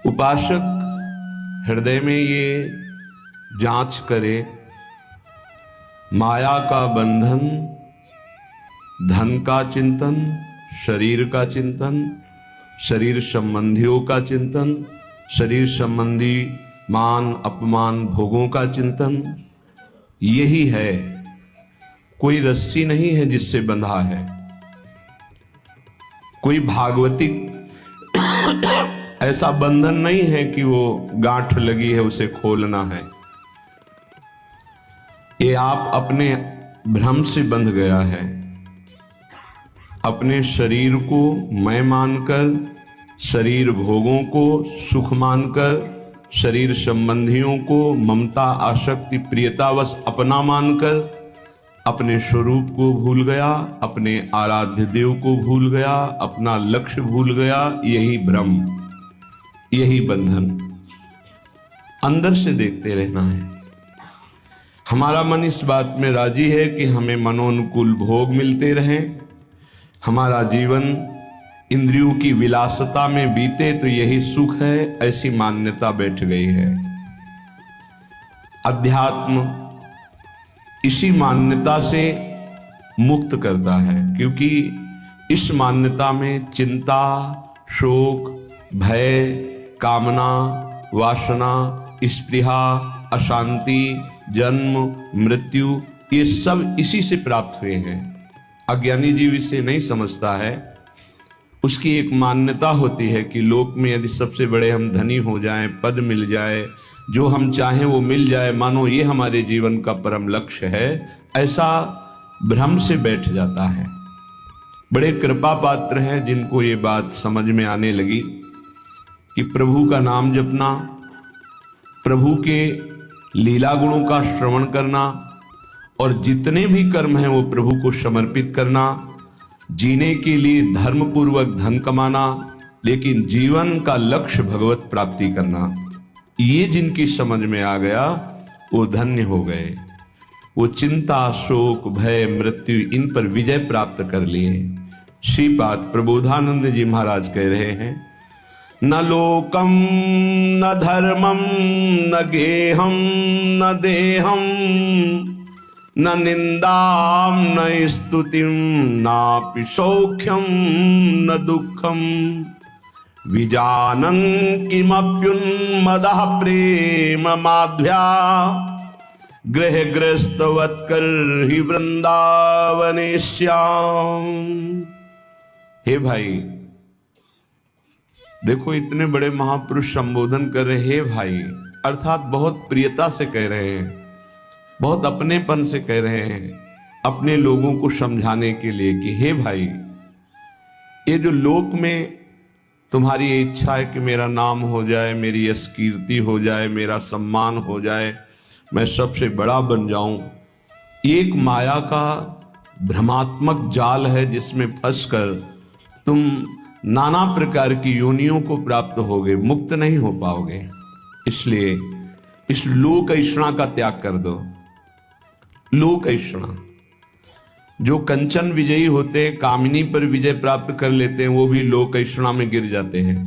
उपासक हृदय में ये जांच करे, माया का बंधन, धन का चिंतन, शरीर का चिंतन, शरीर संबंधियों का चिंतन, शरीर संबंधी मान अपमान भोगों का चिंतन, यही है। कोई रस्सी नहीं है जिससे बंधा है, कोई भागवतिक ऐसा बंधन नहीं है कि वो गांठ लगी है उसे खोलना है। ये आप अपने भ्रम से बंध गया है। अपने शरीर को मैं मानकर, शरीर भोगों को सुख मानकर, शरीर संबंधियों को ममता आसक्ति प्रियतावश अपना मानकर अपने स्वरूप को भूल गया, अपने आराध्य देव को भूल गया, अपना लक्ष्य भूल गया। यही भ्रम, यही बंधन। अंदर से देखते रहना है। हमारा मन इस बात में राजी है कि हमें मनोनुकूल भोग मिलते रहें, हमारा जीवन इंद्रियों की विलासता में बीते तो यही सुख है, ऐसी मान्यता बैठ गई है। अध्यात्म इसी मान्यता से मुक्त करता है, क्योंकि इस मान्यता में चिंता, शोक, भय, कामना, वासना, स्पृहा, अशांति, जन्म, मृत्यु, ये सब इसी से प्राप्त हुए हैं। अज्ञानी जीव इसे नहीं समझता है। उसकी एक मान्यता होती है कि लोक में यदि सबसे बड़े हम धनी हो जाएं, पद मिल जाए, जो हम चाहें वो मिल जाए, मानो ये हमारे जीवन का परम लक्ष्य है, ऐसा भ्रम से बैठ जाता है। बड़े कृपा पात्र हैं जिनको ये बात समझ में आने लगी कि प्रभु का नाम जपना, प्रभु के लीला गुणों का श्रवण करना और जितने भी कर्म हैं वो प्रभु को समर्पित करना, जीने के लिए धर्म पूर्वक धन कमाना, लेकिन जीवन का लक्ष्य भगवत प्राप्ति करना, ये जिनकी समझ में आ गया वो धन्य हो गए। वो चिंता, शोक, भय, मृत्यु, इन पर विजय प्राप्त कर लिए। श्रीपाद प्रबोधानंद जी महाराज कह रहे हैं, न लोकम न धर्मम न गेहम न देहम न निंदाम न स्तुतिम नापि सौख्यम न दुखम विजानन किमप्युन्मदः प्रेम माध्या गृह ग्रस्तवत्कर ही वृंदावने श्याम। हे भाई देखो, इतने बड़े महापुरुष संबोधन कर रहे, हे भाई अर्थात बहुत प्रियता से कह रहे हैं, बहुत अपनेपन से कह रहे हैं, अपने लोगों को समझाने के लिए कि हे भाई, ये जो लोक में तुम्हारी इच्छा है कि मेरा नाम हो जाए, मेरी यश कीर्ति हो जाए, मेरा सम्मान हो जाए, मैं सबसे बड़ा बन जाऊं, एक माया का भ्रमात्मक जाल है जिसमें फंसकर तुम नाना प्रकार की योनियों को प्राप्त होगे, मुक्त नहीं हो पाओगे। इसलिए इस लोक ऐषणा का त्याग कर दो। लोक ऐषणा, जो कंचन विजयी होते, कामिनी पर विजय प्राप्त कर लेते हैं, वो भी लोक ऐषणा में गिर जाते हैं।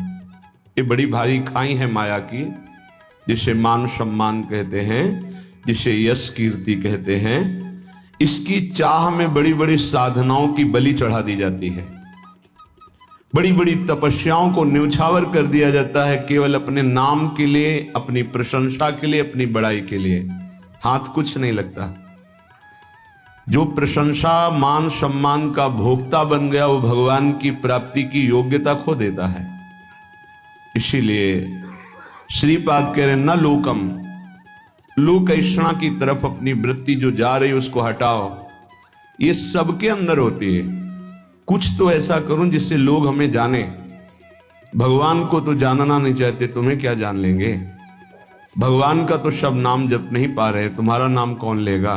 ये बड़ी भारी खाई है माया की, जिसे मान सम्मान कहते हैं, जिसे यश कीर्ति कहते हैं। इसकी चाह में बड़ी बड़ी साधनाओं की बलि चढ़ा दी जाती है, बड़ी बड़ी तपस्याओं को न्यौछावर कर दिया जाता है, केवल अपने नाम के लिए, अपनी प्रशंसा के लिए, अपनी बड़ाई के लिए। हाथ कुछ नहीं लगता। जो प्रशंसा मान सम्मान का भोक्ता बन गया, वो भगवान की प्राप्ति की योग्यता खो देता है। इसीलिए श्रीपाद कह रहे, न लोकम, लोक ऐषणा की तरफ अपनी वृत्ति जो जा रही है उसको हटाओ। ये सबके अंदर होती है। कुछ तो ऐसा करूं जिससे लोग हमें जाने। भगवान को तो जानना नहीं चाहते, तुम्हें क्या जान लेंगे? भगवान का तो सब नाम जप नहीं पा रहे, तुम्हारा नाम कौन लेगा?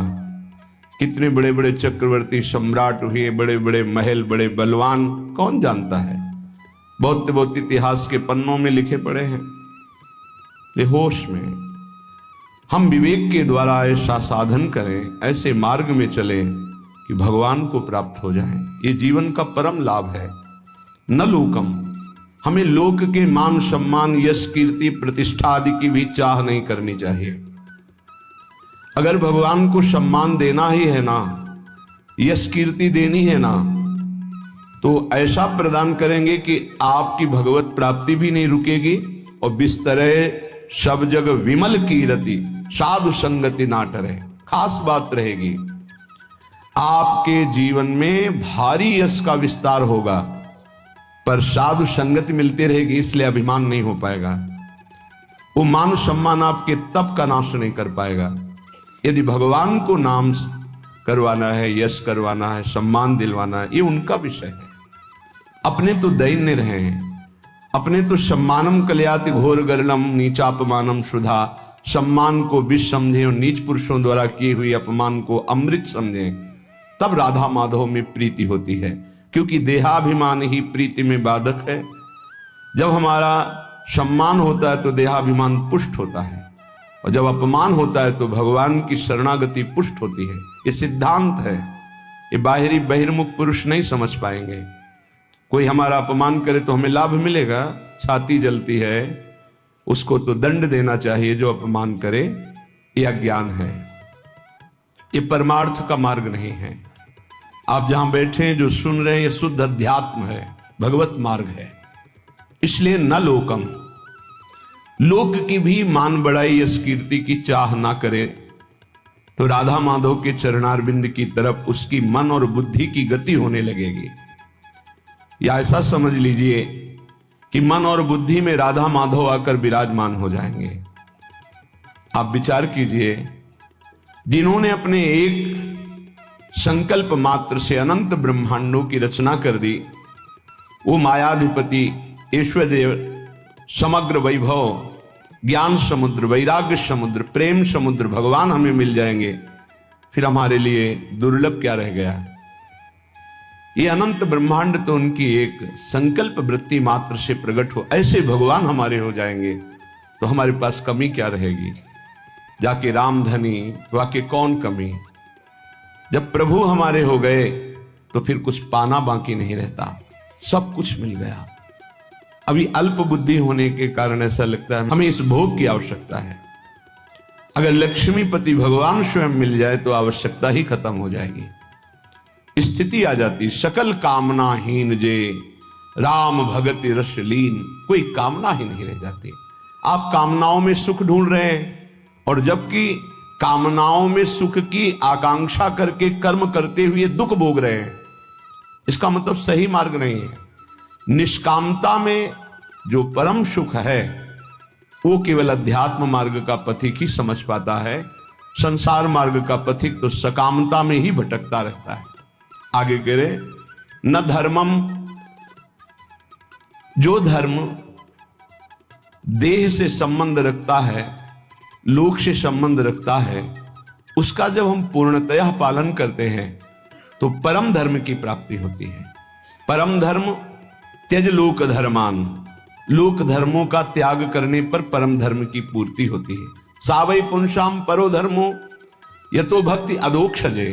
कितने बड़े बड़े चक्रवर्ती सम्राट हुए, बड़े बड़े महल, बड़े बलवान, कौन जानता है? बहुत बहुत इतिहास के पन्नों में लिखे पड़े हैं। होश में हम विवेक के द्वारा ऐसा साधन करें, ऐसे मार्ग में चलें कि भगवान को प्राप्त हो जाएं। ये जीवन का परम लाभ है। न लोकम, हमें लोक के मान सम्मान, यश, कीर्ति, प्रतिष्ठा आदि की भी चाह नहीं करनी चाहिए। अगर भगवान को सम्मान देना ही है ना, यश कीर्ति देनी है ना, तो ऐसा प्रदान करेंगे कि आपकी भगवत प्राप्ति भी नहीं रुकेगी और बिस्तरे सब जग विमल कीरति साधु संगति ना टरे। खास बात रहेगी, आपके जीवन में भारी यश का विस्तार होगा पर साधु संगति मिलती रहेगी, इसलिए अभिमान नहीं हो पाएगा। वो मान सम्मान आपके तप का नाश नहीं कर पाएगा। यदि भगवान को नाम करवाना है, यश करवाना है, सम्मान दिलवाना है, ये उनका विषय है। अपने तो दैन्य रहे, अपने तो सम्मानम कल्याति घोर गरलम नीचापमानम सुधा, सम्मान को विष समझे और नीच पुरुषों द्वारा किए हुए अपमान को अमृत समझे, तब राधा माधव में प्रीति होती है। क्योंकि देहाभिमान ही प्रीति में बाधक है। जब हमारा सम्मान होता है तो देहाभिमान पुष्ट होता है, और जब अपमान होता है तो भगवान की शरणागति पुष्ट होती है। ये सिद्धांत है, ये बाहरी बहिर्मुख पुरुष नहीं समझ पाएंगे। कोई हमारा अपमान करे तो हमें लाभ मिलेगा, छाती जलती है, उसको तो दंड देना चाहिए जो अपमान करे, यह अज्ञान है। ये परमार्थ का मार्ग नहीं है। आप जहां बैठे हैं, जो सुन रहे हैं, ये शुद्ध अध्यात्म है, भगवत मार्ग है। इसलिए न लोकम, लोक की भी मान बढ़ाई, यश कीर्ति की चाह ना करे तो राधा माधव के चरणारविंद की तरफ उसकी मन और बुद्धि की गति होने लगेगी। या ऐसा समझ लीजिए कि मन और बुद्धि में राधा माधव आकर विराजमान हो जाएंगे। आप विचार कीजिए, जिन्होंने अपने एक संकल्प मात्र से अनंत ब्रह्मांडों की रचना कर दी, वो मायाधिपति, ऐश्वर्य, समग्र वैभव, ज्ञान समुद्र, वैराग्य समुद्र, प्रेम समुद्र भगवान हमें मिल जाएंगे, फिर हमारे लिए दुर्लभ क्या रह गया। ये अनंत ब्रह्मांड तो उनकी एक संकल्प वृत्ति मात्र से प्रकट हो, ऐसे भगवान हमारे हो जाएंगे तो हमारे पास कमी क्या रहेगी। जाके रामधनी वाके कौन कमी। जब प्रभु हमारे हो गए तो फिर कुछ पाना बाकी नहीं रहता, सब कुछ मिल गया। अभी अल्प बुद्धि होने के कारण ऐसा लगता है हमें इस भोग की आवश्यकता है। अगर लक्ष्मीपति भगवान स्वयं मिल जाए तो आवश्यकता ही खत्म हो जाएगी। स्थिति आ जाती, सकल कामनाहीन जे राम भगति रस लीन, कोई कामना ही नहीं रह जाती। आप कामनाओं में सुख ढूंढ रहे हैं, और जबकि कामनाओं में सुख की आकांक्षा करके कर्म करते हुए दुख भोग रहे हैं, इसका मतलब सही मार्ग नहीं है। निष्कामता में जो परम सुख है वो केवल अध्यात्म मार्ग का पथिक ही समझ पाता है। संसार मार्ग का पथिक तो सकामता में ही भटकता रहता है। आगे कह रहे, न धर्मम, जो धर्म देह से संबंध रखता है, लोक से संबंध रखता है, उसका जब हम पूर्णतया पालन करते हैं तो परम धर्म की प्राप्ति होती है। परम धर्म त्यज लोक धर्मान, लोक धर्मों का त्याग करने पर परम धर्म की पूर्ति होती है। सावै पुंसाम परो धर्मो यतो भक्ति अधोक्षजे,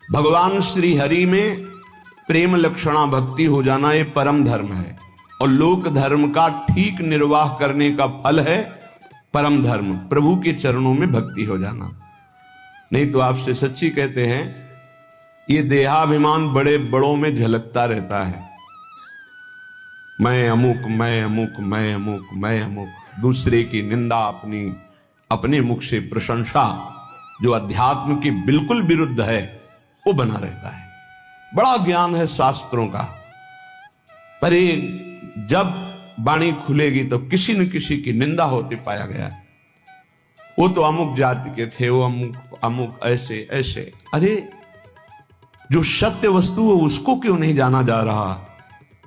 भगवान श्री हरि में प्रेम लक्षणा भक्ति हो जाना ये परम धर्म है, और लोक धर्म का ठीक निर्वाह करने का फल है परम धर्म, प्रभु के चरणों में भक्ति हो जाना। नहीं तो आपसे सच्ची कहते हैं, ये देहाभिमान बड़े बड़ों में झलकता रहता है। मैं अमुक, मैं अमुक, मैं अमुक, मैं अमुक, दूसरे की निंदा, अपने मुख से प्रशंसा, जो अध्यात्म के बिल्कुल विरुद्ध है, वो बना रहता है। बड़ा ज्ञान है शास्त्रों का, पर जब वाणी खुलेगी तो किसी न किसी की निंदा होते पाया गया। वो तो अमुक जाति के थे, वो अमुक अमुक ऐसे ऐसे। अरे जो सत्य वस्तु है उसको क्यों नहीं जाना जा रहा।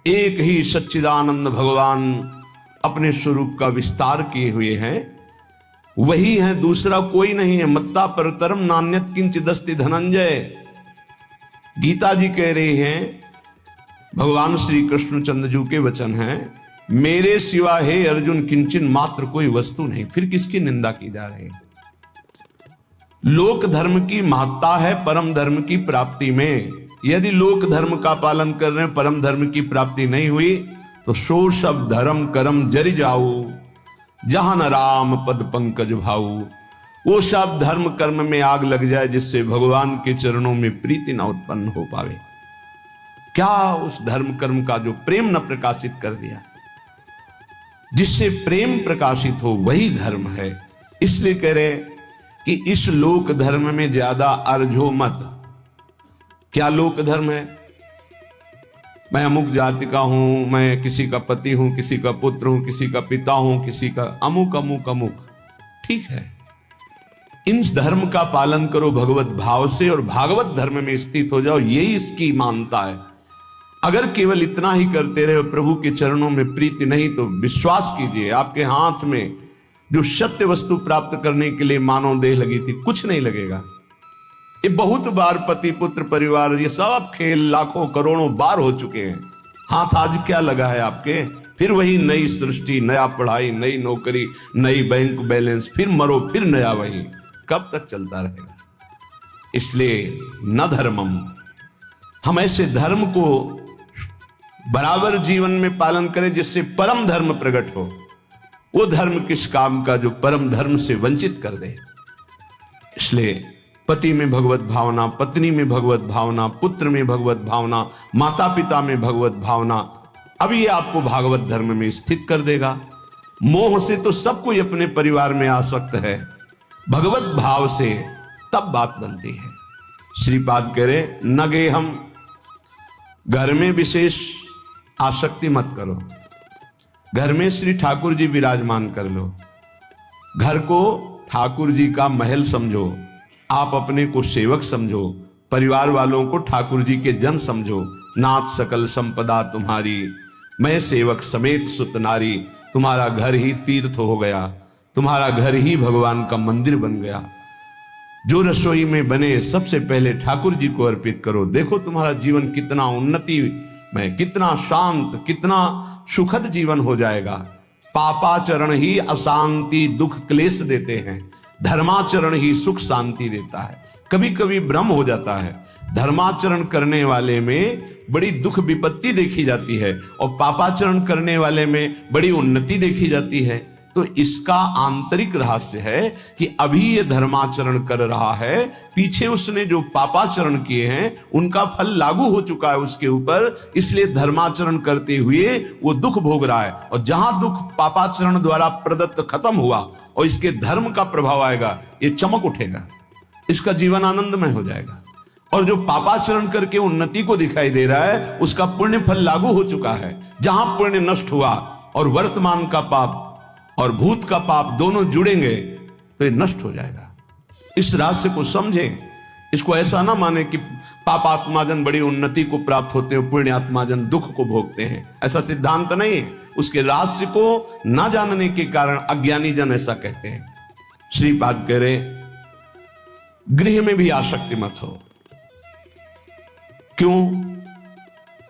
एक ही सच्चिदानंद भगवान अपने स्वरूप का विस्तार किए हुए हैं, वही है, दूसरा कोई नहीं है। मत्ता परतरम नान्यत किंचिदस्ति धनंजय, गीता जी कह रहे हैं, भगवान श्री कृष्णचंद्र जी के वचन हैं, मेरे सिवा हे अर्जुन किंचन मात्र कोई वस्तु नहीं। फिर किसकी निंदा की जा रही है। लोक धर्म की महत्ता है परम धर्म की प्राप्ति में। यदि लोक धर्म का पालन कर रहे हैं, परम धर्म की प्राप्ति नहीं हुई तो सो सब धर्म करम जरि जाऊ, जहां न राम पद पंकज भाऊ। वो सब धर्म कर्म में आग लग जाए जिससे भगवान के चरणों में प्रीति न उत्पन्न हो पावे। क्या उस धर्म कर्म का जो प्रेम न प्रकाशित कर दिया। जिससे प्रेम प्रकाशित हो वही धर्म है। इसलिए कह रहे कि इस लोक धर्म में ज्यादा अर्झो मत। क्या लोक धर्म है? मैं अमुक जाति का हूं, मैं किसी का पति हूं, किसी का पुत्र हूं, किसी का पिता हूं, किसी का अमुक अमुक अमुक। ठीक है, इन धर्म का पालन करो भगवत भाव से और भागवत धर्म में स्थित हो जाओ, यही इसकी मानता है। अगर केवल इतना ही करते रहे और प्रभु के चरणों में प्रीति नहीं, तो विश्वास कीजिए आपके हाथ में जो सत्य वस्तु प्राप्त करने के लिए मानव देह लगी थी, कुछ नहीं लगेगा। ये बहुत बार पति पुत्र परिवार ये सब खेल लाखों करोड़ों बार हो चुके हैं। हाथ आज क्या लगा है आपके? फिर वही नई सृष्टि, नया पढ़ाई, नई नौकरी, नई बैंक बैलेंस, फिर मरो फिर नया वही। कब तक चलता रहेगा? इसलिए न धर्मम, हम ऐसे धर्म को बराबर जीवन में पालन करें जिससे परम धर्म प्रकट हो। वो धर्म किस काम का जो परम धर्म से वंचित कर दे। इसलिए पति में भगवत भावना, पत्नी में भगवत भावना, पुत्र में भगवत भावना, माता पिता में भगवत भावना, अब ये आपको भागवत धर्म में स्थित कर देगा। मोह से तो सब कोई अपने परिवार में आसक्त है, भगवत भाव से तब बात बनती है। श्रीपाद कह रहे न गे हम, घर में विशेष आसक्ति मत करो। घर में श्री ठाकुर जी विराजमान कर लो। घर को ठाकुर जी का महल समझो, आप अपने को सेवक समझो, परिवार वालों को ठाकुर जी के जन समझो। नाथ सकल संपदा तुम्हारी, मैं सेवक समेत सुत नारी। तुम्हारा घर ही तीर्थ हो गया, तुम्हारा घर ही भगवान का मंदिर बन गया। जो रसोई में बने सबसे पहले ठाकुर जी को अर्पित करो। देखो तुम्हारा जीवन कितना उन्नति में, कितना शांत, कितना सुखद जीवन हो जाएगा। पापाचरण ही अशांति दुख क्लेश देते हैं, धर्माचरण ही सुख शांति देता है। कभी कभी भ्रम हो जाता है, धर्माचरण करने वाले में बड़ी दुख विपत्ति देखी जाती है और पापाचरण करने वाले में बड़ी उन्नति देखी जाती है। तो इसका आंतरिक रहस्य है कि अभी ये धर्माचरण कर रहा है, पीछे उसने जो पापाचरण किए हैं उनका फल लागू हो चुका है उसके ऊपर, इसलिए धर्माचरण करते हुए वो दुख भोग रहा है। और जहां दुख पापाचरण द्वारा प्रदत्त खत्म हुआ और इसके धर्म का प्रभाव आएगा, ये चमक उठेगा, इसका जीवन आनंदमय हो जाएगा। और जो पापाचरण करके उन्नति को दिखाई दे रहा है, उसका पुण्य फल लागू हो चुका है। जहां पुण्य नष्ट हुआ और वर्तमान का पाप और भूत का पाप दोनों जुड़ेंगे तो ये नष्ट हो जाएगा। इस रहस्य को समझें। इसको ऐसा ना माने कि पापात्माजन बड़ी उन्नति को प्राप्त होते हैं, पुण्य आत्माजन दुख को भोगते हैं, ऐसा सिद्धांत नहीं है। उसके रहस्य को ना जानने के कारण अज्ञानी जन ऐसा कहते हैं। श्रीपाद कह रहे गृह में भी आसक्ति मत हो। क्यों?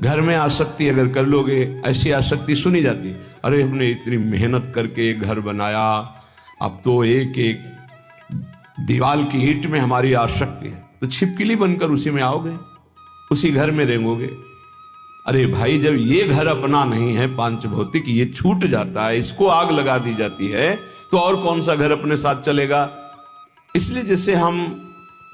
घर में आसक्ति अगर कर लोगे, ऐसी आसक्ति सुनी जाती, अरे हमने इतनी मेहनत करके एक घर बनाया, अब तो एक एक दीवार की ईंट में हमारी आसक्ति है, तो छिपकली बनकर उसी में आओगे, उसी घर में रेंगोगे। अरे भाई, जब ये घर अपना नहीं है, पांच भौतिक, ये छूट जाता है, इसको आग लगा दी जाती है, तो और कौन सा घर अपने साथ चलेगा। इसलिए जैसे हम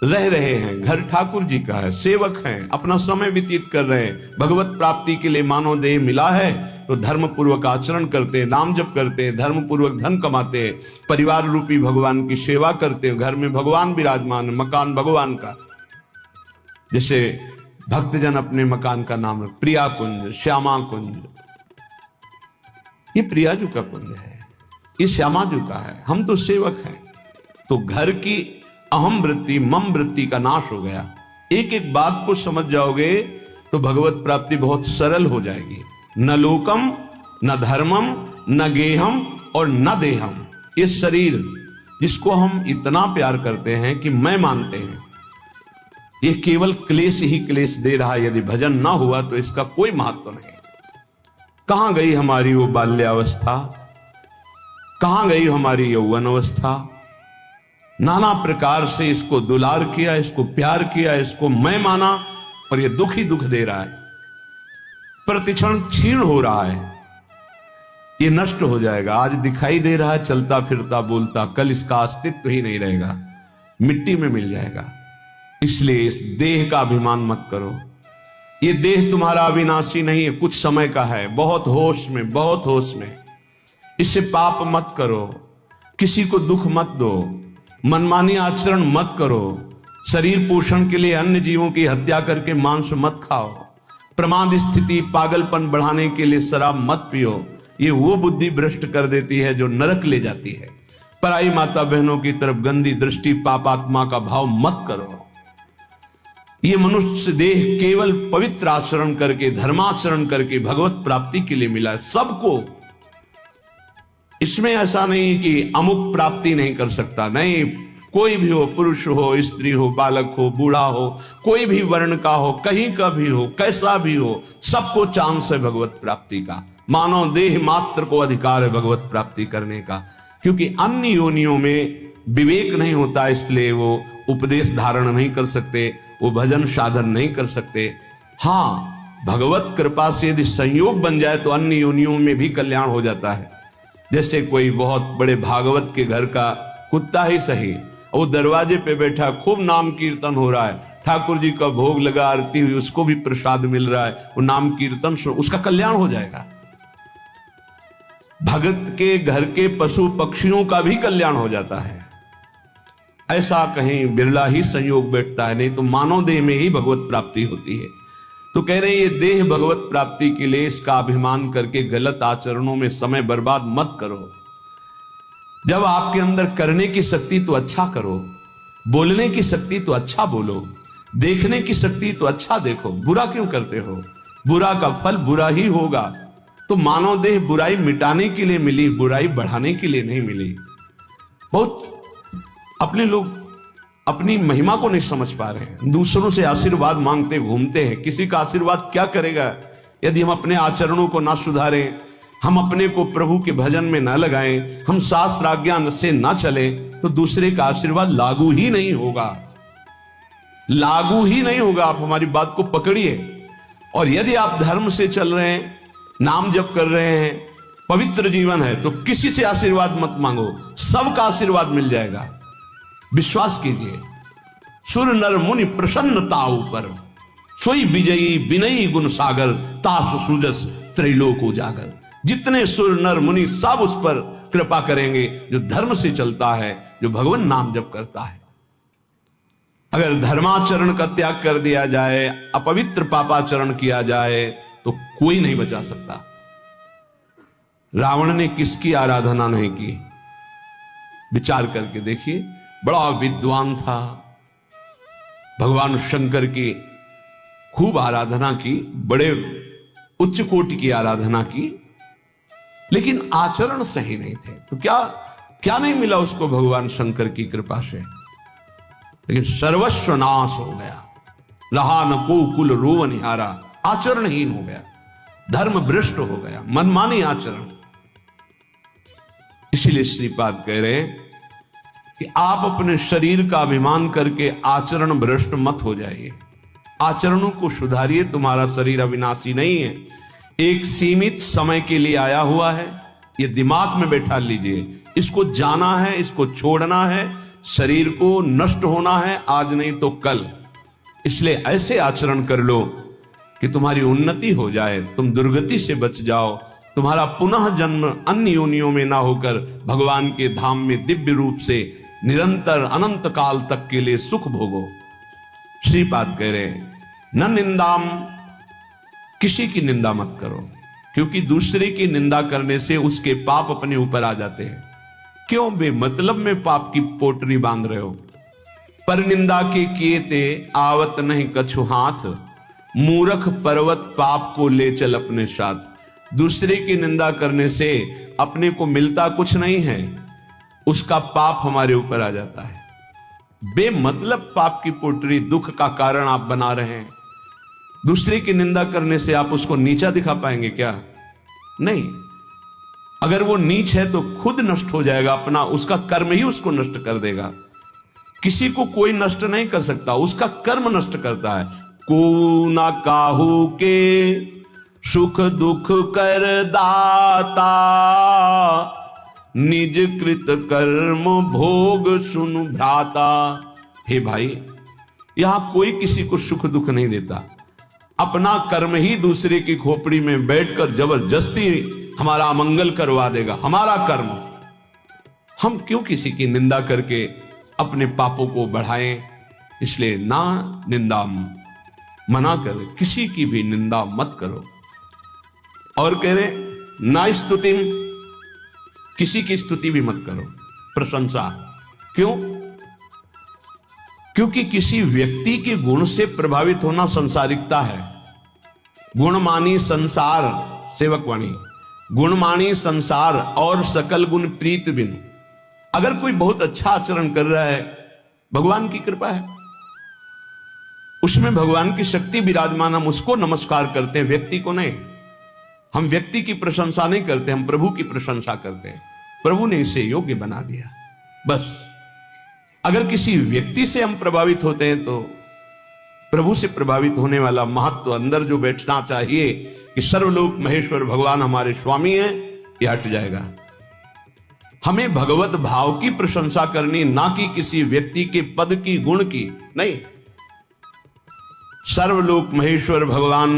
रह रहे हैं, घर ठाकुर जी का है, सेवक हैं, अपना समय व्यतीत कर रहे हैं, भगवत प्राप्ति के लिए मानव देह मिला है, तो धर्म पूर्वक आचरण करते हैं, नाम जप करते हैं, धर्म पूर्वक धन कमाते हैं, परिवार रूपी भगवान की सेवा करते हैं। घर में भगवान विराजमान, मकान भगवान का। जैसे भक्तजन अपने मकान का नाम प्रिया कुंज, श्यामा कुंज, ये प्रियाजू का कुंज है, ये श्यामाजू का है, हम तो सेवक हैं। तो घर की अहम वृत्ति, मम वृत्ति का नाश हो गया। एक एक बात को समझ जाओगे तो भगवत प्राप्ति बहुत सरल हो जाएगी। न लोकम, न धर्मम, न गेहम और न देहम। ये शरीर जिसको हम इतना प्यार करते हैं कि मैं मानते हैं, ये केवल क्लेश ही क्लेश दे रहा है। यदि भजन ना हुआ तो इसका कोई महत्व नहीं। कहां गई हमारी वो बाल्यावस्था, कहां गई हमारी यौवन अवस्था। नाना प्रकार से इसको दुलार किया, इसको प्यार किया, इसको मैं माना, और ये दुख ही दुख दे रहा है, प्रतिक्षण क्षीण हो रहा है। ये नष्ट हो जाएगा। आज दिखाई दे रहा है चलता फिरता बोलता, कल इसका अस्तित्व ही नहीं रहेगा, मिट्टी में मिल जाएगा। इसलिए इस देह का अभिमान मत करो। ये देह तुम्हारा अविनाशी नहीं है, कुछ समय का है। बहुत होश में, बहुत होश में। इससे पाप मत करो, किसी को दुख मत दो, मनमानी आचरण मत करो, शरीर पोषण के लिए अन्य जीवों की हत्या करके मांस मत खाओ, प्रमाद स्थिति पागलपन बढ़ाने के लिए शराब मत पियो। ये वो बुद्धि भ्रष्ट कर देती है जो नरक ले जाती है। पराई माता बहनों की तरफ गंदी दृष्टि, पापात्मा का भाव मत करो। ये मनुष्य देह केवल पवित्र आचरण करके, धर्माचरण करके भगवत प्राप्ति के लिए मिला है सबको। इसमें ऐसा नहीं कि अमुक प्राप्ति नहीं कर सकता, नहीं। कोई भी हो, पुरुष हो, स्त्री हो, बालक हो, बूढ़ा हो, कोई भी वर्ण का हो, कहीं का भी हो, कैसा भी हो, सबको चांस है भगवत प्राप्ति का। मानव देह मात्र को अधिकार है भगवत प्राप्ति करने का, क्योंकि अन्य योनियों में विवेक नहीं होता, इसलिए वो उपदेश धारण नहीं कर सकते, वो भजन साधन नहीं कर सकते। हाँ, भगवत कृपा से यदि संयोग बन जाए तो अन्य योनियों में भी कल्याण हो जाता है। जैसे कोई बहुत बड़े भागवत के घर का कुत्ता ही सही, वो दरवाजे पे बैठा, खूब नाम कीर्तन हो रहा है, ठाकुर जी का भोग लगा, आरती हुई, उसको भी प्रसाद मिल रहा है, वो नाम कीर्तन सुन, उसका कल्याण हो जाएगा। भगत के घर के पशु पक्षियों का भी कल्याण हो जाता है। ऐसा कहीं बिरला ही संयोग बैठता है, नहीं तो मानव देह में ही भगवत प्राप्ति होती है। तो कह रहे हैं ये देह भगवत प्राप्ति के लिए इसका अभिमान करके गलत आचरणों में समय बर्बाद मत करो। जब आपके अंदर करने की शक्ति तो अच्छा करो, बोलने की शक्ति तो अच्छा बोलो, देखने की शक्ति तो अच्छा देखो। बुरा क्यों करते हो? बुरा का फल बुरा ही होगा। तो मानव देह बुराई मिटाने के लिए मिली, बुराई बढ़ाने के लिए नहीं मिली। बहुत अपने लोग अपनी महिमा को नहीं समझ पा रहे हैं, दूसरों से आशीर्वाद मांगते घूमते हैं। किसी का आशीर्वाद क्या करेगा यदि हम अपने आचरणों को ना सुधारें, हम अपने को प्रभु के भजन में ना लगाएं, हम शास्त्र आज्ञा से ना चले, तो दूसरे का आशीर्वाद लागू ही नहीं होगा, लागू ही नहीं होगा। आप हमारी बात को पकड़िए। और यदि आप धर्म से चल रहे हैं, नाम जप कर रहे हैं, पवित्र जीवन है, तो किसी से आशीर्वाद मत मांगो, सबका आशीर्वाद मिल जाएगा। विश्वास कीजिए। सुर नर मुनि प्रसन्नता ऊपर, सोई विजयी विनयी गुण सागर, तासु सुजस त्रैलोक उजागर। जितने सुर नर मुनि सब उस पर कृपा करेंगे जो धर्म से चलता है, जो भगवान नाम जप करता है। अगर धर्माचरण का त्याग कर दिया जाए, अपवित्र पापाचरण किया जाए, तो कोई नहीं बचा सकता। रावण ने किसकी आराधना नहीं की? विचार करके देखिए। बड़ा विद्वान था, भगवान शंकर की खूब आराधना की, बड़े उच्च कोटि की आराधना की, लेकिन आचरण सही नहीं थे। तो क्या क्या नहीं मिला उसको भगवान शंकर की कृपा से? लेकिन सर्वस्व नाश हो गया, रहा न को कुल रोव निहारा। आचरणहीन हो गया, धर्म भ्रष्ट हो गया, मनमानी आचरण। इसीलिए श्रीपाद कह रहे हैं कि आप अपने शरीर का अभिमान करके आचरण भ्रष्ट मत हो जाइए। आचरणों को सुधारिए। तुम्हारा शरीर अविनाशी नहीं है, एक सीमित समय के लिए आया हुआ है। ये दिमाग में बैठा लीजिए। इसको जाना है, इसको छोड़ना है, शरीर को नष्ट होना है, आज नहीं तो कल। इसलिए ऐसे आचरण कर लो कि तुम्हारी उन्नति हो जाए, तुम दुर्गति से बच जाओ, तुम्हारा पुनः जन्म अन्य योनियों में ना होकर भगवान के धाम में दिव्य रूप से निरंतर अनंत काल तक के लिए सुख भोगो। श्रीपाद कह रहे न निंदाम, किसी की निंदा मत करो, क्योंकि दूसरे की निंदा करने से उसके पाप अपने ऊपर आ जाते हैं। क्यों बेमतलब में पाप की पोटरी बांध रहे हो? पर निंदा के किए ते आवत नहीं कछु हाथ, मूर्ख पर्वत पाप को ले चल अपने साथ। दूसरे की निंदा करने से अपने को मिलता कुछ नहीं है, उसका पाप हमारे ऊपर आ जाता है। बेमतलब पाप की पोटरी, दुख का कारण आप बना रहे हैं। दूसरे की निंदा करने से आप उसको नीचा दिखा पाएंगे क्या? नहीं। अगर वो नीच है तो खुद नष्ट हो जाएगा, अपना उसका कर्म ही उसको नष्ट कर देगा। किसी को कोई नष्ट नहीं कर सकता, उसका कर्म नष्ट करता है। को ना काहू के सुख दुख कर दाता, निज कृत कर्म भोग सुन भ्राता। हे भाई, यहां कोई किसी को सुख दुख नहीं देता। अपना कर्म ही दूसरे की खोपड़ी में बैठकर जबरदस्ती हमारा अमंगल करवा देगा। हमारा कर्म, हम क्यों किसी की निंदा करके अपने पापों को बढ़ाएं? इसलिए ना निंदा मना कर, किसी की भी निंदा मत करो। और कह रहे ना स्तुति, किसी की स्तुति भी मत करो, प्रशंसा। क्यों? क्योंकि किसी व्यक्ति के गुण से प्रभावित होना संसारिकता है। गुणमानी संसार, सेवकवाणी, गुणमानी संसार और सकल गुण प्रीत बिन। अगर कोई बहुत अच्छा आचरण कर रहा है, भगवान की कृपा है, उसमें भगवान की शक्ति विराजमान, हम उसको नमस्कार करते हैं, व्यक्ति को नहीं। हम व्यक्ति की प्रशंसा नहीं करते, हम प्रभु की प्रशंसा करते हैं। प्रभु ने इसे योग्य बना दिया, बस। अगर किसी व्यक्ति से हम प्रभावित होते हैं तो प्रभु से प्रभावित होने वाला महत्व अंदर जो बैठना चाहिए कि सर्वलोक महेश्वर भगवान हमारे स्वामी हैं, यह हट जाएगा। हमें भगवत भाव की प्रशंसा करनी, ना कि किसी व्यक्ति के पद की, गुण की नहीं। सर्वलोक महेश्वर भगवान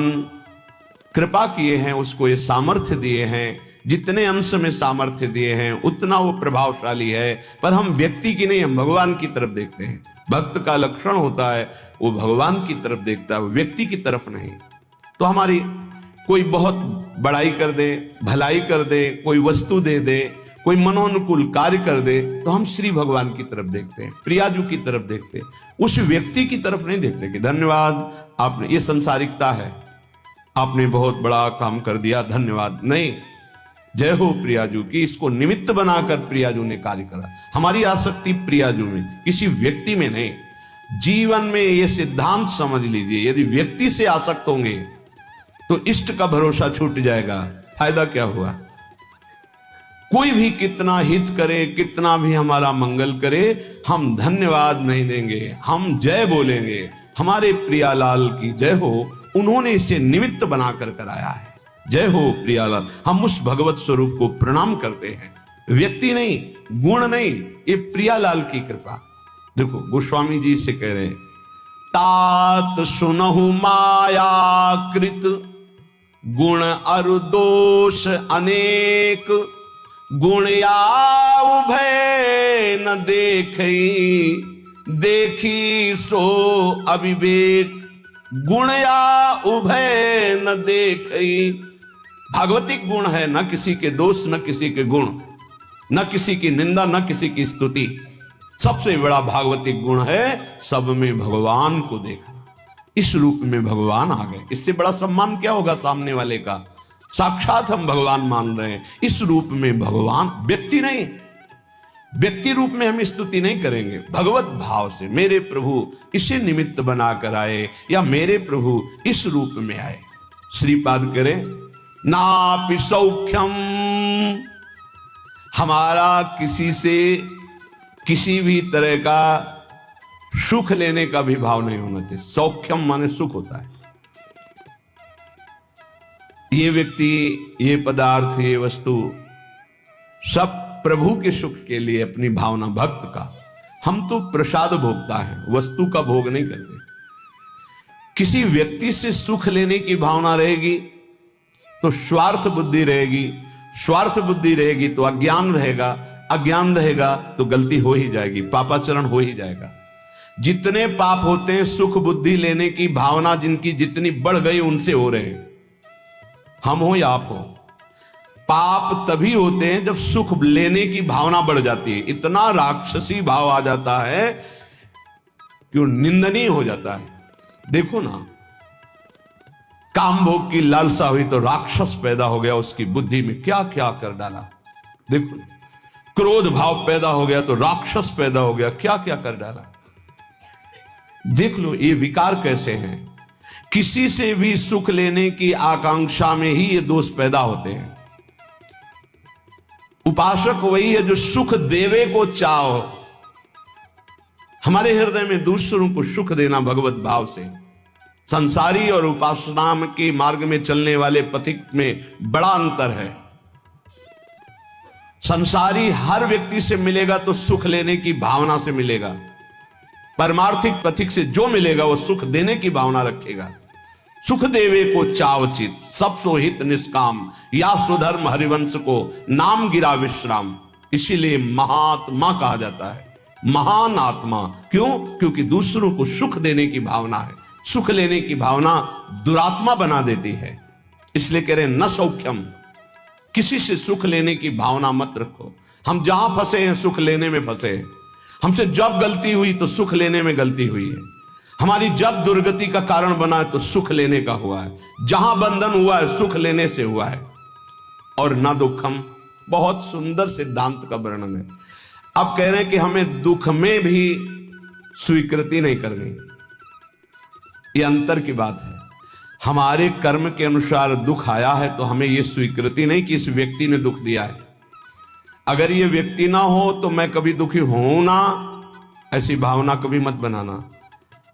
कृपा किए हैं, उसको ये सामर्थ्य दिए हैं, जितने अंश में सामर्थ्य दिए हैं उतना वो प्रभावशाली है। पर हम व्यक्ति की नहीं, हम भगवान की तरफ देखते हैं। भक्त का लक्षण होता है वो भगवान की तरफ देखता है, व्यक्ति की तरफ नहीं। तो हमारी कोई बहुत बड़ाई कर दे, भलाई कर दे, कोई वस्तु दे दे, कोई मनोनुकूल कार्य कर दे, तो हम श्री भगवान की तरफ देखते हैं, प्रियाजू की तरफ देखते हैं, उस व्यक्ति की तरफ नहीं देखते कि धन्यवाद आपने, ये संसारिकता है, आपने बहुत बड़ा काम कर दिया, धन्यवाद। नहीं, जय हो प्रियाजू की, इसको निमित्त बनाकर प्रियाजू ने कार्य करा। हमारी आसक्ति प्रियाजू में, किसी व्यक्ति में नहीं। जीवन में यह सिद्धांत समझ लीजिए, यदि व्यक्ति से आसक्त होंगे तो इष्ट का भरोसा छूट जाएगा, फायदा क्या हुआ? कोई भी कितना हित करे, कितना भी हमारा मंगल करे, हम धन्यवाद नहीं देंगे, हम जय बोलेंगे, हमारे प्रियालाल की जय हो, उन्होंने इसे निमित्त बनाकर कराया है, जय हो प्रियालाल। हम उस भगवत स्वरूप को प्रणाम करते हैं, व्यक्ति नहीं, गुण नहीं, ये प्रियालाल की कृपा। देखो गोस्वामी जी से कह रहे, तात सुनहु माया कृत, गुण अरु दोष अनेक, गुण या उभय न देखी, देखी सो अविवेक, गुण या उभय न देखी। भागवतिक गुण है, न किसी के दोष, न किसी के गुण, न किसी की निंदा, न किसी की स्तुति। सबसे बड़ा भागवतिक गुण है सब में भगवान को देखना। इस रूप में भगवान आ गए, इससे बड़ा सम्मान क्या होगा सामने वाले का? साक्षात हम भगवान मान रहे हैं। इस रूप में भगवान, व्यक्ति नहीं, व्यक्ति रूप में हम स्तुति नहीं करेंगे, भगवत भाव से मेरे प्रभु इसे निमित्त बनाकर आए, या मेरे प्रभु इस रूप में आए। श्रीपाद करे, नापि सौख्यम, हमारा किसी से किसी भी तरह का सुख लेने का भी भाव नहीं होना चाहिए। सौख्यम माने सुख होता है। ये व्यक्ति, ये पदार्थ, ये वस्तु सब प्रभु के सुख के लिए अपनी भावना, भक्त का। हम तो प्रसाद भोगता है, वस्तु का भोग नहीं करते। किसी व्यक्ति से सुख लेने की भावना रहेगी तो स्वार्थ बुद्धि रहेगी, स्वार्थ बुद्धि रहेगी तो अज्ञान रहेगा, अज्ञान रहेगा तो गलती हो ही जाएगी, पापाचरण हो ही जाएगा। जितने पाप होते हैं सुख बुद्धि लेने की भावना जिनकी जितनी बढ़ गई उनसे हो रहे हैं, हम हो या आप हो। पाप तभी होते हैं जब सुख लेने की भावना बढ़ जाती है, इतना राक्षसी भाव आ जाता है कि वो निंदनीय हो जाता है। देखो ना, काम भोग की लालसा हुई तो राक्षस पैदा हो गया, उसकी बुद्धि में क्या क्या कर डाला। देखो, क्रोध भाव पैदा हो गया तो राक्षस पैदा हो गया, क्या क्या कर डाला। देख लो ये विकार कैसे हैं। किसी से भी सुख लेने की आकांक्षा में ही ये दोष पैदा होते हैं। उपासक वही है जो सुख देवे को चाहो। हमारे हृदय में दूसरों को सुख देना भगवत भाव से, संसारी और उपासना के मार्ग में चलने वाले पथिक में बड़ा अंतर है। संसारी हर व्यक्ति से मिलेगा तो सुख लेने की भावना से मिलेगा, परमार्थिक पथिक से जो मिलेगा वो सुख देने की भावना रखेगा। सुख देवे को चावचित सब सोहित निष्काम, या सुधर्म हरिवंश को नाम गिरा विश्राम। इसीलिए महात्मा कहा जाता है, महान आत्मा। क्यों? क्योंकि दूसरों को सुख देने की भावना है। सुख लेने की भावना दुरात्मा बना देती है। इसलिए कह रहे न सौख्यम, किसी से सुख लेने की भावना मत रखो। हम जहां फंसे हैं सुख लेने में फंसे हैं। हमसे जब गलती हुई तो सुख लेने में गलती हुई है। हमारी जब दुर्गति का कारण बना है तो सुख लेने का हुआ है। जहां बंधन हुआ है सुख लेने से हुआ है। और न दुखम, बहुत सुंदर सिद्धांत का वर्णन है। अब कह रहे हैं कि हमें दुख में भी स्वीकृति नहीं करनी। ये अंतर की बात है। हमारे कर्म के अनुसार दुख आया है तो हमें यह स्वीकृति नहीं कि इस व्यक्ति ने दुख दिया है। अगर ये व्यक्ति ना हो तो मैं कभी दुखी हूं ना, ऐसी भावना कभी मत बनाना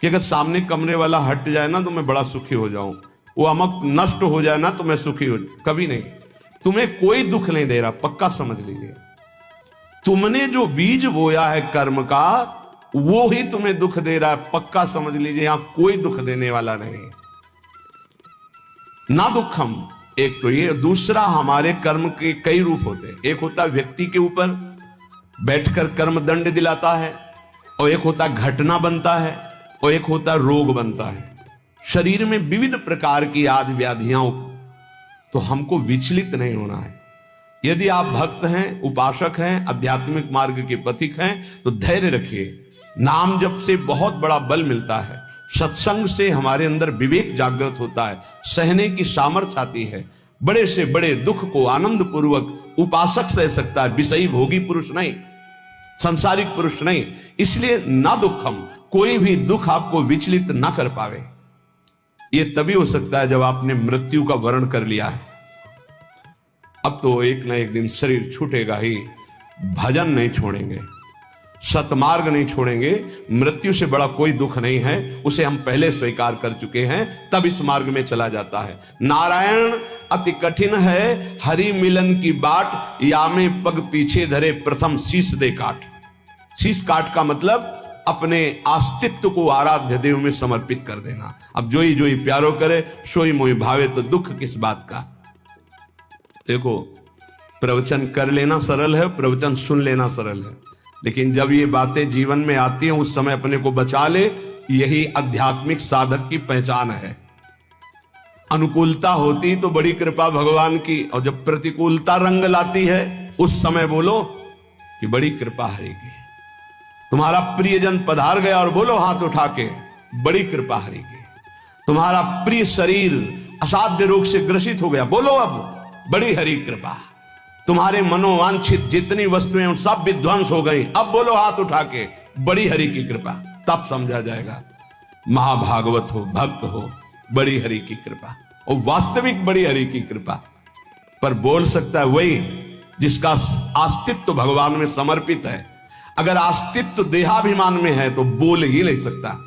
कि अगर सामने कमरे वाला हट जाए ना तो मैं बड़ा सुखी हो जाऊं, वो अमक नष्ट हो जाए ना तो मैं सुखी हो। कभी नहीं। तुम्हें कोई दुख नहीं दे रहा, पक्का समझ लीजिए। तुमने जो बीज बोया है कर्म का वो ही तुम्हें दुख दे रहा है, पक्का समझ लीजिए। यहां कोई दुख देने वाला नहीं। ना दुखम, एक तो ये। दूसरा, हमारे कर्म के कई रूप होते हैं। एक होता है व्यक्ति के ऊपर बैठकर कर्म दंड दिलाता है, और एक होता है घटना बनता है, और एक होता है रोग बनता है। शरीर में विविध प्रकार की आदि व्याधियां, तो हमको विचलित नहीं होना है। यदि आप भक्त हैं, उपासक हैं, आध्यात्मिक मार्ग के पथिक हैं तो धैर्य रखिए। नाम जप से बहुत बड़ा बल मिलता है। सत्संग से हमारे अंदर विवेक जागृत होता है, सहने की सामर्थ्य आती है। बड़े से बड़े दुख को आनंद पूर्वक उपासक सह सकता है, विषयी भोगी पुरुष नहीं, संसारिक पुरुष नहीं। इसलिए ना दुखम, कोई भी दुख आपको विचलित ना कर पावे। यह तभी हो सकता है जब आपने मृत्यु का वर्ण कर लिया है। अब तो एक ना एक दिन शरीर छूटेगा ही। भजन नहीं छोड़ेंगे, सतमार्ग नहीं छोड़ेंगे। मृत्यु से बड़ा कोई दुख नहीं है, उसे हम पहले स्वीकार कर चुके हैं, तब इस मार्ग में चला जाता है। नारायण अति कठिन है, हरि मिलन की बाट, या में पग पीछे धरे प्रथम शीश दे काट। शीश काट का मतलब अपने अस्तित्व को आराध्य देव में समर्पित कर देना। अब जोई जोई प्यारो करे, सोई मोई भावे, तो दुख किस बात का। देखो, प्रवचन कर लेना सरल है, प्रवचन सुन लेना सरल है, लेकिन जब ये बातें जीवन में आती हैं उस समय अपने को बचा ले। यही आध्यात्मिक साधक की पहचान है। अनुकूलता होती तो बड़ी कृपा भगवान की, और जब प्रतिकूलता रंग लाती है उस समय बोलो कि बड़ी कृपा हरि की। तुम्हारा प्रियजन पधार गया और बोलो हाथ उठा के, बड़ी कृपा हरि की। तुम्हारा प्रिय शरीर असाध्य रोग से ग्रसित हो गया, बोलो अब बड़ी हरि कृपा। तुम्हारे मनोवांछित जितनी वस्तुएं उन सब विध्वंस हो गई, अब बोलो हाथ उठा के, बड़ी हरि की कृपा। तब समझा जाएगा महाभागवत हो, भक्त हो, बड़ी हरि की कृपा। और वास्तविक बड़ी हरि की कृपा पर बोल सकता है वही जिसका अस्तित्व भगवान में समर्पित है। अगर अस्तित्व देहाभिमान में है तो बोल ही नहीं सकता।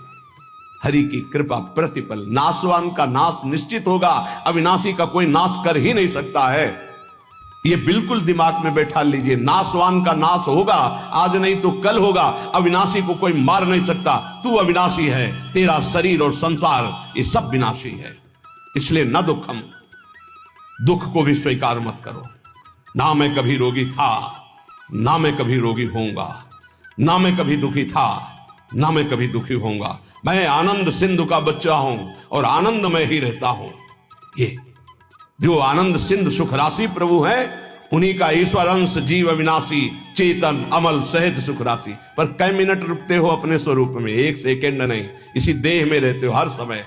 हरि की कृपा प्रतिपल। नाशवान का नाश निश्चित होगा, अविनाशी का कोई नाश कर ही नहीं सकता है। ये बिल्कुल दिमाग में बैठा लीजिए। नाशवान का नाश होगा, आज नहीं तो कल होगा। अविनाशी को कोई मार नहीं सकता। तू अविनाशी है, तेरा शरीर और संसार ये सब विनाशी है। इसलिए न दुखम, दुख को भी स्वीकार मत करो। ना मैं कभी रोगी था, ना मैं कभी रोगी होऊंगा, ना मैं कभी दुखी था, ना मैं कभी दुखी होऊंगा। मैं आनंद सिंधु का बच्चा हूं और आनंद में ही रहता हूं। ये जो आनंद सिंधु सुख राशि प्रभु है, उन्हीं का ईश्वर अंश जीव अविनाशी चेतन अमल सहज सुख राशि। पर कई मिनट रुकते हो अपने स्वरूप में, एक सेकंड नहीं। इसी देह में रहते हो हर समय।